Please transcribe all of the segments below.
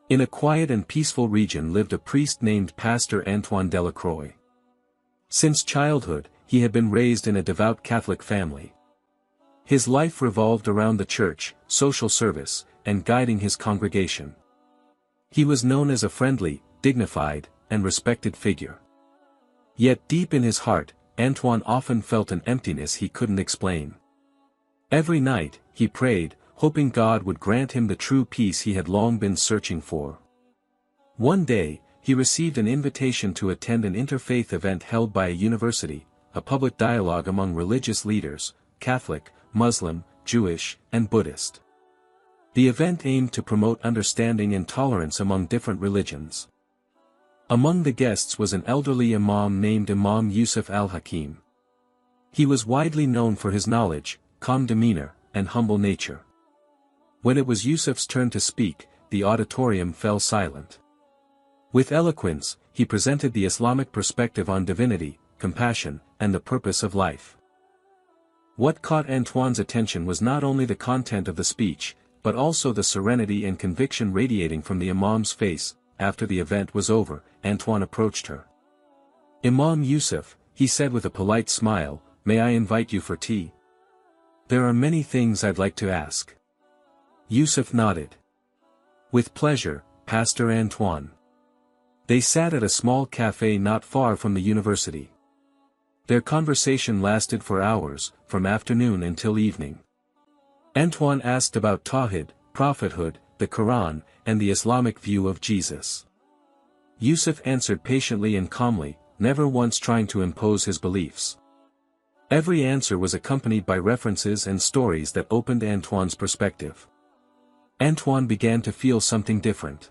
In a quiet and peaceful region lived a priest named Pastor Antoine Delacroix. Since childhood, he had been raised in a devout Catholic family. His life revolved around the church, social service, and guiding his congregation. He was known as a friendly, dignified, and respected figure. Yet deep in his heart, Antoine often felt an emptiness he couldn't explain. Every night, he prayed, hoping God would grant him the true peace he had long been searching for. One day, he received an invitation to attend an interfaith event held by a university, a public dialogue among religious leaders, Catholic, Muslim, Jewish, and Buddhist. The event aimed to promote understanding and tolerance among different religions. Among the guests was an elderly Imam named Imam Yusuf al-Hakim. He was widely known for his knowledge, calm demeanor, and humble nature. When it was Yusuf's turn to speak, the auditorium fell silent. With eloquence, he presented the Islamic perspective on divinity, compassion, and the purpose of life. What caught Antoine's attention was not only the content of the speech, but also the serenity and conviction radiating from the Imam's face. After the event was over, Antoine approached her. "Imam Yusuf," he said with a polite smile, "may I invite you for tea? There are many things I'd like to ask." Yusuf nodded. "With pleasure, Pastor Antoine." They sat at a small cafe not far from the university. Their conversation lasted for hours, from afternoon until evening. Antoine asked about Tawhid, prophethood, the Qur'an, and the Islamic view of Jesus. Yusuf answered patiently and calmly, never once trying to impose his beliefs. Every answer was accompanied by references and stories that opened Antoine's perspective. Antoine began to feel something different.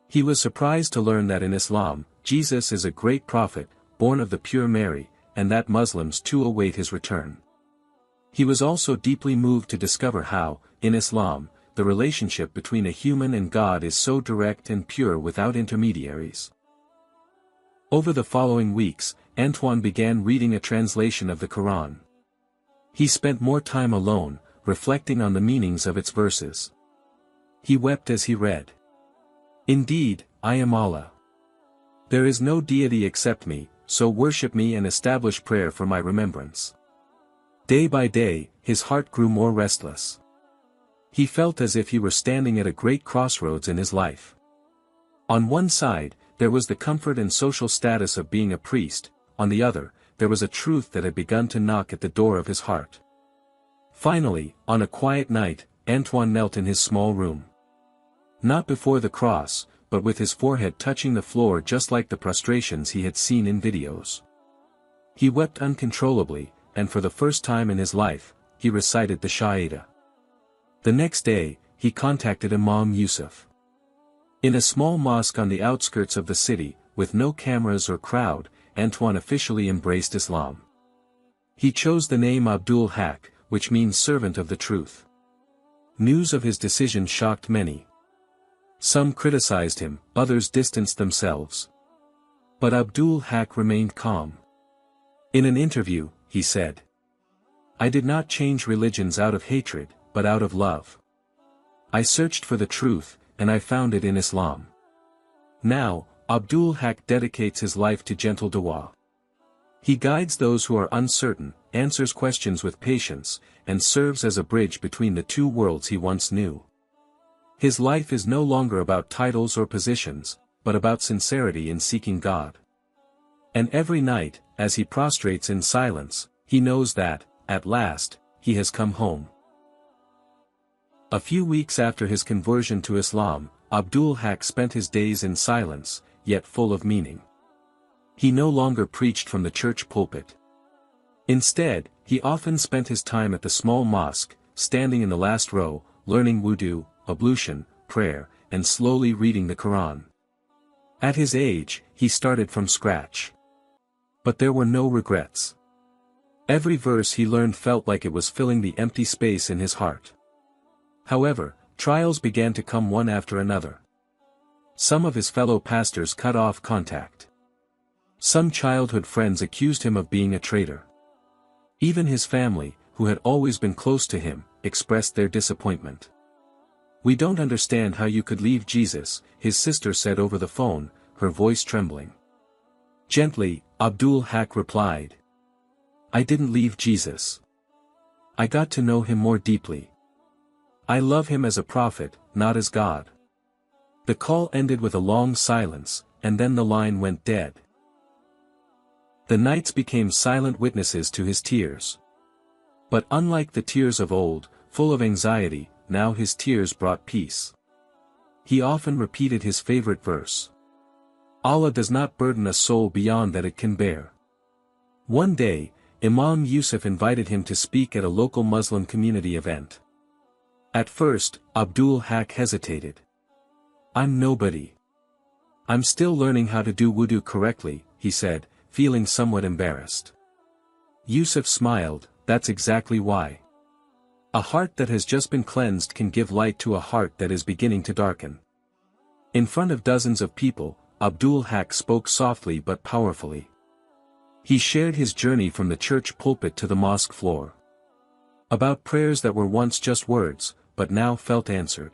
He was surprised to learn that in Islam, Jesus is a great prophet, born of the pure Mary, and that Muslims too await his return. He was also deeply moved to discover how, in Islam, the relationship between a human and God is so direct and pure without intermediaries. Over the following weeks, Antoine began reading a translation of the Qur'an. He spent more time alone, reflecting on the meanings of its verses. He wept as he read. "Indeed, I am Allah. There is no deity except me, so worship me and establish prayer for my remembrance." Day by day, his heart grew more restless. He felt as if he were standing at a great crossroads in his life. On one side, there was the comfort and social status of being a priest, on the other, there was a truth that had begun to knock at the door of his heart. Finally, on a quiet night, Antoine knelt in his small room. Not before the cross, but with his forehead touching the floor just like the prostrations he had seen in videos. He wept uncontrollably, and for the first time in his life, he recited the Shahada. The next day, he contacted Imam Yusuf. In a small mosque on the outskirts of the city, with no cameras or crowd, Antoine officially embraced Islam. He chose the name Abdul Haq, which means servant of the truth. News of his decision shocked many. Some criticized him, others distanced themselves. But Abdul Haq remained calm. In an interview, he said, "I did not change religions out of hatred, but out of love. I searched for the truth, and I found it in Islam." Now, Abdul Haq dedicates his life to gentle Dawah. He guides those who are uncertain, answers questions with patience, and serves as a bridge between the two worlds he once knew. His life is no longer about titles or positions, but about sincerity in seeking God. And every night, as he prostrates in silence, he knows that, at last, he has come home. A few weeks after his conversion to Islam, Abdul Haq spent his days in silence, yet full of meaning. He no longer preached from the church pulpit. Instead, he often spent his time at the small mosque, standing in the last row, learning wudu, ablution, prayer, and slowly reading the Qur'an. At his age, he started from scratch. But there were no regrets. Every verse he learned felt like it was filling the empty space in his heart. However, trials began to come one after another. Some of his fellow pastors cut off contact. Some childhood friends accused him of being a traitor. Even his family, who had always been close to him, expressed their disappointment. "We don't understand how you could leave Jesus," his sister said over the phone, her voice trembling. Gently, Abdul Haq replied, "I didn't leave Jesus. I got to know him more deeply. I love him as a prophet, not as God." The call ended with a long silence, and then the line went dead. The nights became silent witnesses to his tears. But unlike the tears of old, full of anxiety, now his tears brought peace. He often repeated his favorite verse: "Allah does not burden a soul beyond that it can bear." One day, Imam Yusuf invited him to speak at a local Muslim community event. At first, Abdul Haq hesitated. "I'm nobody. I'm still learning how to do wudu correctly," he said, feeling somewhat embarrassed. Yusuf smiled, "That's exactly why. A heart that has just been cleansed can give light to a heart that is beginning to darken." In front of dozens of people, Abdul Haq spoke softly but powerfully. He shared his journey from the church pulpit to the mosque floor. About prayers that were once just words, but now felt answered.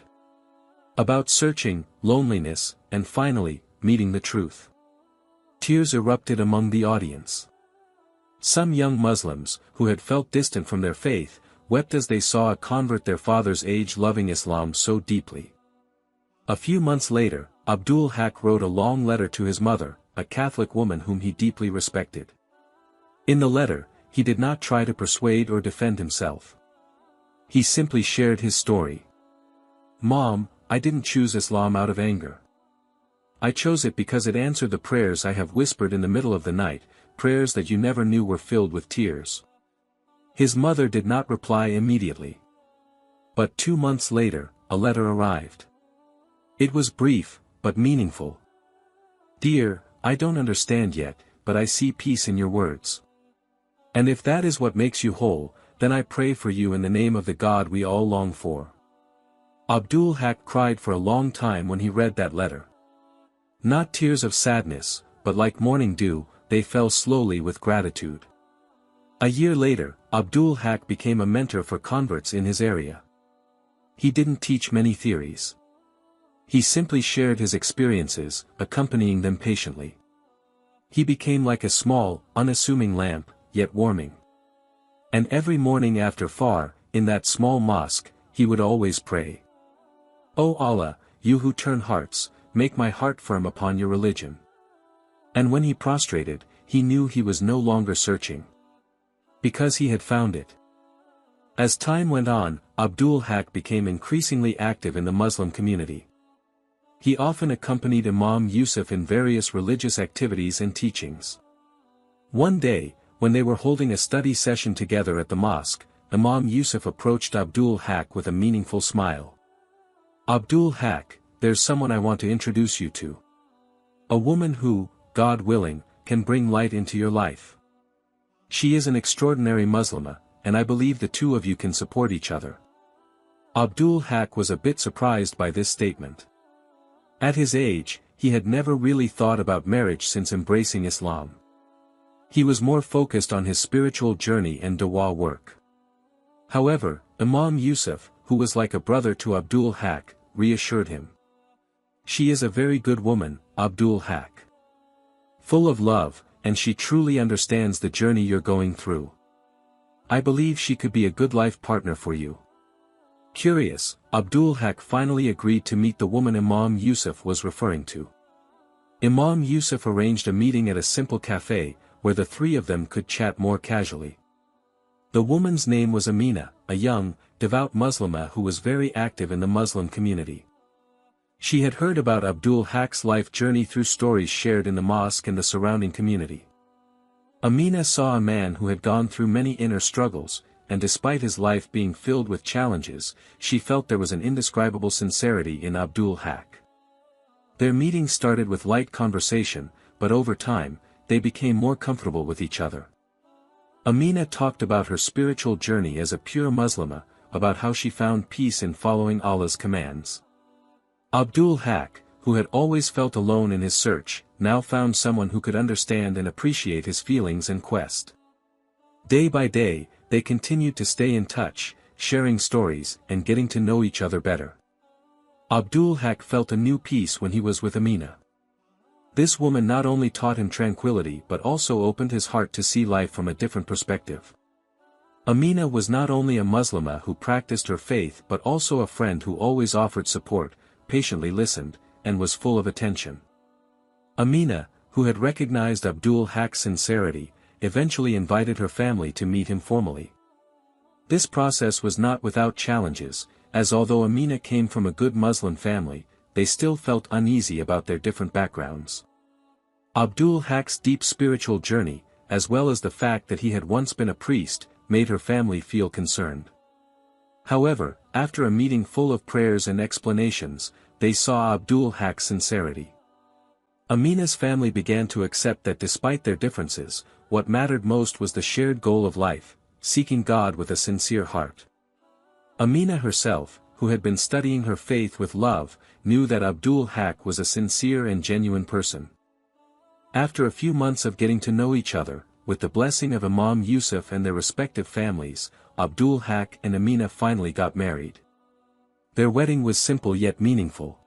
About searching, loneliness, and finally, meeting the truth. Tears erupted among the audience. Some young Muslims, who had felt distant from their faith, wept as they saw a convert their father's age loving Islam so deeply. A few months later, Abdul Haq wrote a long letter to his mother, a Catholic woman whom he deeply respected. In the letter, he did not try to persuade or defend himself. He simply shared his story. "Mom, I didn't choose Islam out of anger. I chose it because it answered the prayers I have whispered in the middle of the night, prayers that you never knew were filled with tears." His mother did not reply immediately. But 2 months later, a letter arrived. It was brief, but meaningful. "Dear, I don't understand yet, but I see peace in your words. And if that is what makes you whole, then I pray for you in the name of the God we all long for." Abdul Haq cried for a long time when he read that letter. Not tears of sadness, but like morning dew, they fell slowly with gratitude. A year later, Abdul Haq became a mentor for converts in his area. He didn't teach many theories. He simply shared his experiences, accompanying them patiently. He became like a small, unassuming lamp, yet warming. And every morning after Fajr, in that small mosque, he would always pray, "O Allah, you who turn hearts, make my heart firm upon your religion." And when he prostrated, he knew he was no longer searching, because he had found it. As time went on, Abdul Haq became increasingly active in the Muslim community. He often accompanied Imam Yusuf in various religious activities and teachings. One day, when they were holding a study session together at the mosque, Imam Yusuf approached Abdul Haq with a meaningful smile. "Abdul Haq, there's someone I want to introduce you to. A woman who, God willing, can bring light into your life. She is an extraordinary Muslimah, and I believe the two of you can support each other." Abdul Haq was a bit surprised by this statement. At his age, he had never really thought about marriage since embracing Islam. He was more focused on his spiritual journey and Dawah work. However, Imam Yusuf, who was like a brother to Abdul Haq, reassured him. "She is a very good woman, Abdul Haq. Full of love, and she truly understands the journey you're going through. I believe she could be a good life partner for you." Curious, Abdul Haq finally agreed to meet the woman Imam Yusuf was referring to. Imam Yusuf arranged a meeting at a simple cafe, where the three of them could chat more casually. The woman's name was Amina, a young, devout Muslimah who was very active in the Muslim community. She had heard about Abdul Haq's life journey through stories shared in the mosque and the surrounding community. Amina saw a man who had gone through many inner struggles, and despite his life being filled with challenges, she felt there was an indescribable sincerity in Abdul Haq. Their meeting started with light conversation, but over time, they became more comfortable with each other. Amina talked about her spiritual journey as a pure Muslimah, about how she found peace in following Allah's commands. Abdul Haq, who had always felt alone in his search, now found someone who could understand and appreciate his feelings and quest. Day by day, they continued to stay in touch, sharing stories and getting to know each other better. Abdul Haq felt a new peace when he was with Amina. This woman not only taught him tranquility but also opened his heart to see life from a different perspective. Amina was not only a Muslimah who practiced her faith but also a friend who always offered support, patiently listened, and was full of attention. Amina, who had recognized Abdul Haq's sincerity, eventually invited her family to meet him formally. This process was not without challenges, as although Amina came from a good Muslim family, they still felt uneasy about their different backgrounds. Abdul Haq's deep spiritual journey, as well as the fact that he had once been a priest, made her family feel concerned. However, after a meeting full of prayers and explanations, they saw Abdul Haq's sincerity. Amina's family began to accept that despite their differences, what mattered most was the shared goal of life, seeking God with a sincere heart. Amina herself, who had been studying her faith with love, knew that Abdul Haq was a sincere and genuine person. After a few months of getting to know each other, with the blessing of Imam Yusuf and their respective families, Abdul Haq and Amina finally got married. Their wedding was simple yet meaningful.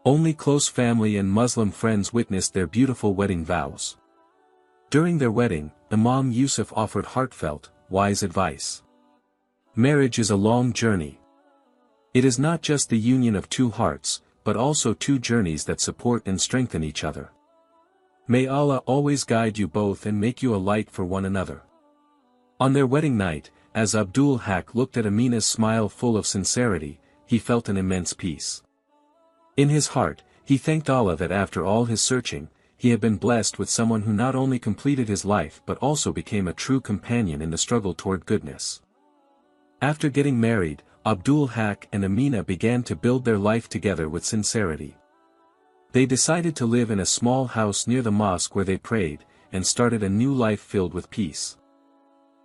Only close family and Muslim friends witnessed their beautiful wedding vows. During their wedding, Imam Yusuf offered heartfelt, wise advice. Marriage is a long journey. It is not just the union of two hearts, but also two journeys that support and strengthen each other. May Allah always guide you both and make you a light for one another. On their wedding night, as Abdul Haq looked at Amina's smile full of sincerity, he felt an immense peace. In his heart, he thanked Allah that after all his searching, he had been blessed with someone who not only completed his life but also became a true companion in the struggle toward goodness. After getting married, Abdul Haq and Amina began to build their life together with sincerity. They decided to live in a small house near the mosque where they prayed, and started a new life filled with peace.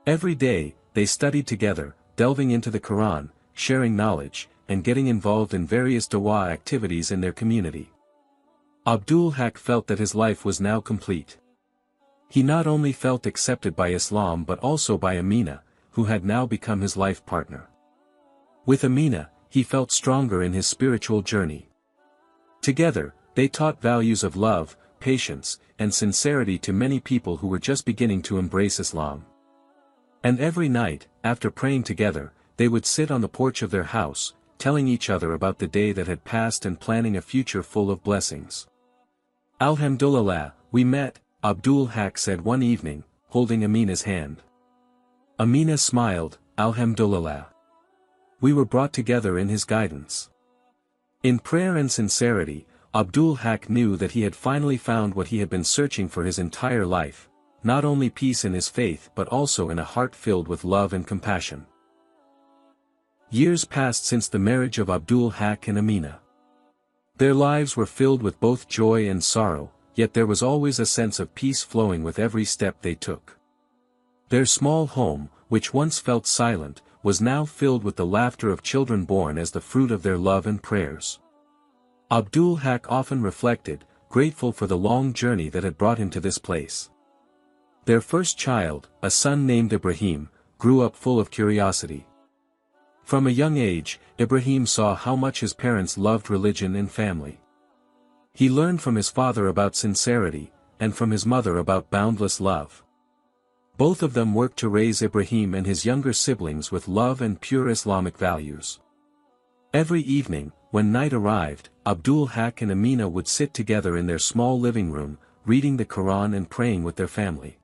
Every day, they studied together, delving into the Qur'an, sharing knowledge, and getting involved in various Dawah activities in their community. Abdul Haq felt that his life was now complete. He not only felt accepted by Islam but also by Amina, who had now become his life partner. With Amina, he felt stronger in his spiritual journey. Together, they taught values of love, patience, and sincerity to many people who were just beginning to embrace Islam. And every night, after praying together, they would sit on the porch of their house, telling each other about the day that had passed and planning a future full of blessings. Alhamdulillah, we met, Abdul Haq said one evening, holding Amina's hand. Amina smiled, Alhamdulillah. We were brought together in his guidance. In prayer and sincerity, Abdul Haq knew that he had finally found what he had been searching for his entire life, not only peace in his faith but also in a heart filled with love and compassion. Years passed since the marriage of Abdul Haq and Amina. Their lives were filled with both joy and sorrow, yet there was always a sense of peace flowing with every step they took. Their small home, which once felt silent, was now filled with the laughter of children born as the fruit of their love and prayers. Abdul Haq often reflected, grateful for the long journey that had brought him to this place. Their first child, a son named Ibrahim, grew up full of curiosity. From a young age, Ibrahim saw how much his parents loved religion and family. He learned from his father about sincerity, and from his mother about boundless love. Both of them worked to raise Ibrahim and his younger siblings with love and pure Islamic values. Every evening, when night arrived, Abdul Haq and Amina would sit together in their small living room, reading the Qur'an and praying with their family.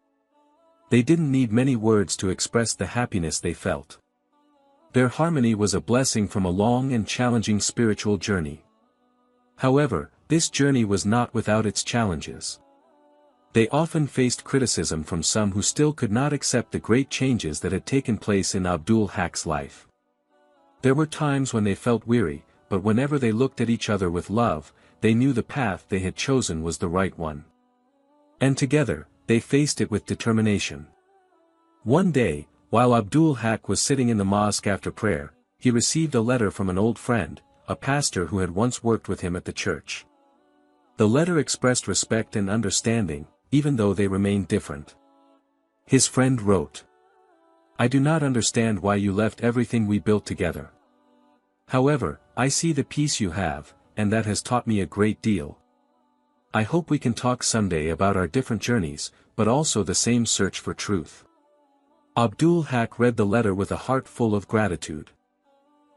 They didn't need many words to express the happiness they felt. Their harmony was a blessing from a long and challenging spiritual journey. However, this journey was not without its challenges. They often faced criticism from some who still could not accept the great changes that had taken place in Abdul Haq's life. There were times when they felt weary, but whenever they looked at each other with love, they knew the path they had chosen was the right one. And together, they faced it with determination. One day, while Abdul Haq was sitting in the mosque after prayer, he received a letter from an old friend, a pastor who had once worked with him at the church. The letter expressed respect and understanding, even though they remained different. His friend wrote, "I do not understand why you left everything we built together. However, I see the peace you have, and that has taught me a great deal. I hope we can talk someday about our different journeys, but also the same search for truth." Abdul Haq read the letter with a heart full of gratitude.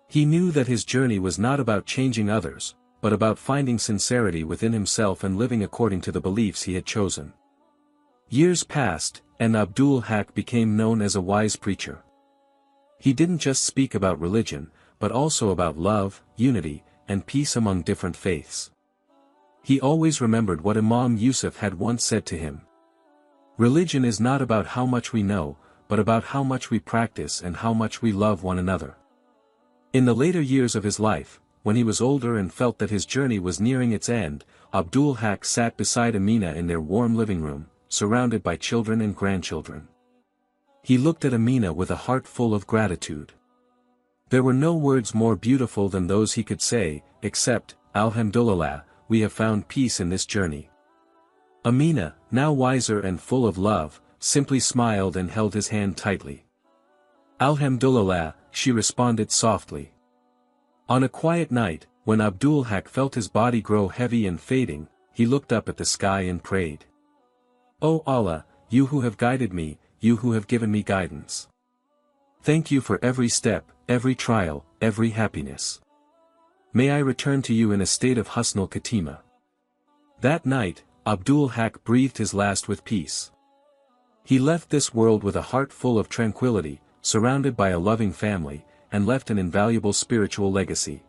He knew that his journey was not about changing others, but about finding sincerity within himself and living according to the beliefs he had chosen. Years passed, and Abdul Haq became known as a wise preacher. He didn't just speak about religion, but also about love, unity, and peace among different faiths. He always remembered what Imam Yusuf had once said to him. "Religion is not about how much we know, but about how much we practice and how much we love one another." In the later years of his life, when he was older and felt that his journey was nearing its end, Abdul Haq sat beside Amina in their warm living room, surrounded by children and grandchildren. He looked at Amina with a heart full of gratitude. There were no words more beautiful than those he could say, except, "Alhamdulillah, we have found peace in this journey." Amina, now wiser and full of love, simply smiled and held his hand tightly. "Alhamdulillah," she responded softly. On a quiet night, when Abdul Haq felt his body grow heavy and fading, he looked up at the sky and prayed. "O Allah, you who have guided me, you who have given me guidance. Thank you for every step, every trial, every happiness. May I return to you in a state of husnul khatima." That night, Abdul Haq breathed his last with peace. He left this world with a heart full of tranquility, surrounded by a loving family, and left an invaluable spiritual legacy.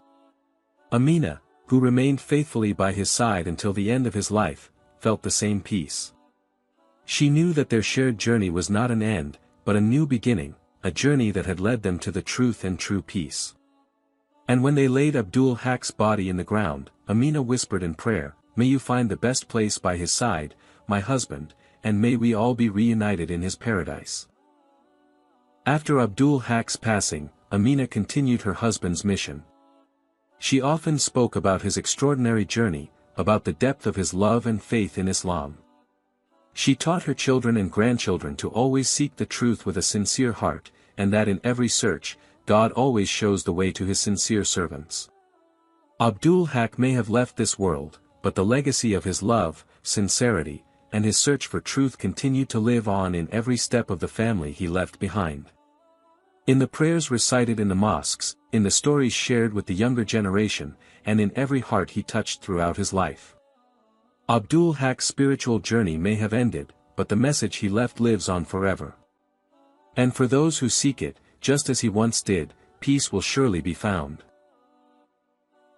Amina, who remained faithfully by his side until the end of his life, felt the same peace. She knew that their shared journey was not an end, but a new beginning, a journey that had led them to the truth and true peace. And when they laid Abdul Haq's body in the ground, Amina whispered in prayer, "May you find the best place by his side, my husband, and may we all be reunited in his paradise." After Abdul Haq's passing, Amina continued her husband's mission. She often spoke about his extraordinary journey, about the depth of his love and faith in Islam. She taught her children and grandchildren to always seek the truth with a sincere heart, and that in every search, God always shows the way to his sincere servants. Abdul Haq may have left this world, but the legacy of his love, sincerity, and his search for truth continued to live on in every step of the family he left behind. In the prayers recited in the mosques, in the stories shared with the younger generation, and in every heart he touched throughout his life. Abdul Haq's spiritual journey may have ended, but the message he left lives on forever. And for those who seek it, just as he once did, peace will surely be found.